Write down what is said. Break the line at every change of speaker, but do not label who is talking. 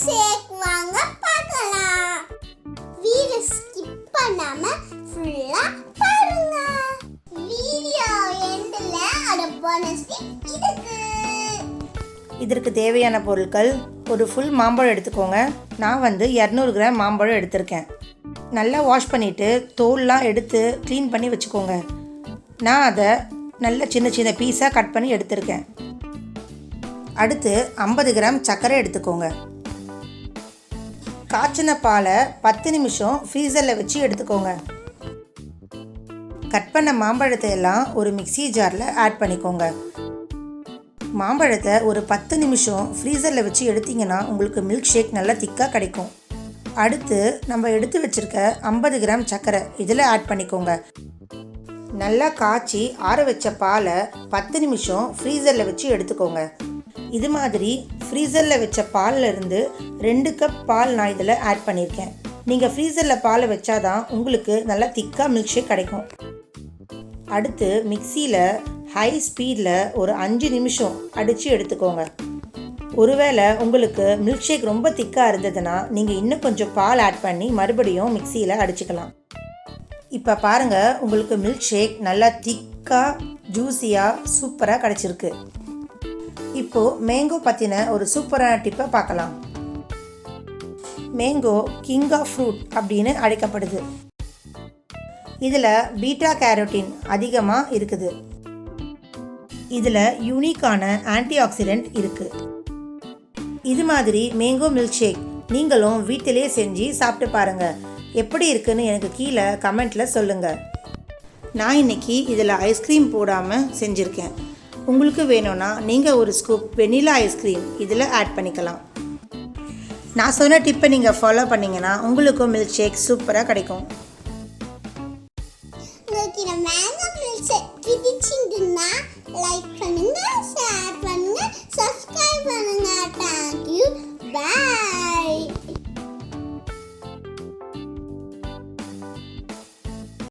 ஷேக் வாங்க பார்க்கலாம். Video skip பண்ணாம ஃபுல்லா பாருங்க. வீடியோ எண்ட்ல அட போனஸ் இருக்கு.
இதற்கு தேவையான பொருட்கள்: ஒரு ஃபுல் மாம்பழம் எடுத்துக்கோங்க. நான் 200 கிராம் மாம்பழம் எடுத்திருக்கேன். நல்லா வாஷ் பண்ணிவிட்டு தோல்லாம் எடுத்து க்ளீன் பண்ணி வச்சுக்கோங்க. நான் அதை நல்ல சின்ன சின்ன பீஸாக கட் பண்ணி எடுத்திருக்கேன். அடுத்து 50 கிராம் சர்க்கரை எடுத்துக்கோங்க. காய்ச்சின பாலை 10 நிமிஷம் ஃப்ரீசரில் வச்சு எடுத்துக்கோங்க. கட் பண்ண மாம்பழத்தை எல்லாம் ஒரு மிக்ஸி ஜாரில் ஆட் பண்ணிக்கோங்க. மாம்பழத்தை ஒரு 10 நிமிஷம் ஃப்ரீசரில் வச்சு எடுத்திங்கன்னா உங்களுக்கு மில்க் ஷேக் நல்லா திக்காக கிடைக்கும். அடுத்து நம்ம எடுத்து வச்சுருக்க 50 கிராம் சர்க்கரை இதில் ஆட் பண்ணிக்கோங்க. நல்லா காய்ச்சி ஆற வச்ச பாலை 10 நிமிஷம் ஃப்ரீசரில் வச்சு எடுத்துக்கோங்க. இது மாதிரி ஃப்ரீசரில் வச்ச பாலில் இருந்து 2 கப் பால் நான் இதில் ஆட் பண்ணியிருக்கேன். நீங்கள் ஃப்ரீசரில் பாலை வச்சாதான் உங்களுக்கு நல்லா திக்காக மில்க் ஷேக் கிடைக்கும். அடுத்து மிக்சியில் ஹை ஸ்பீடில் ஒரு 5 நிமிஷம் அடித்து எடுத்துக்கோங்க. ஒருவேளை உங்களுக்கு மில்க் ஷேக் ரொம்ப திக்காக இருந்ததுன்னா நீங்கள் இன்னும் கொஞ்சம் பால் ஆட் பண்ணி மறுபடியும் மிக்சியில் அடிச்சுக்கலாம். இப்போ பாருங்கள், உங்களுக்கு மில்க் ஷேக் நல்லா திக்காக ஜூஸியாக சூப்பராக கிடச்சிருக்கு. இப்போது மேங்கோ பற்றின ஒரு சூப்பரான டிப்பை பார்க்கலாம். மேங்கோ கிங் ஆஃப் ஃப்ரூட் அப்படின்னு அழைக்கப்படுது. இதில் பீட்டா கேரோட்டின் அதிகமாக இருக்குது. இதில் யூனிக்கான ஆன்டி ஆக்சிடென்ட் இருக்குது. இது மாதிரி மேங்கோ மில்க் ஷேக் நீங்களும் வீட்டிலே செஞ்சு சாப்பிட்டு பாருங்கள். எப்படி இருக்குன்னு எனக்கு கீழே கமெண்ட்டில் சொல்லுங்கள். நான் இன்றைக்கி இதில் ஐஸ்கிரீம் போடாமல் செஞ்சுருக்கேன். உங்களுக்கு வேணும்னா நீங்கள் ஒரு ஸ்கூப் வெனிலா ஐஸ்கிரீம் இதில் ஆட் பண்ணிக்கலாம். நான் சொன்ன டிப்பை நீங்கள் ஃபாலோ பண்ணிங்கன்னா உங்களுக்கும் மில்க் ஷேக் சூப்பராக கிடைக்கும்.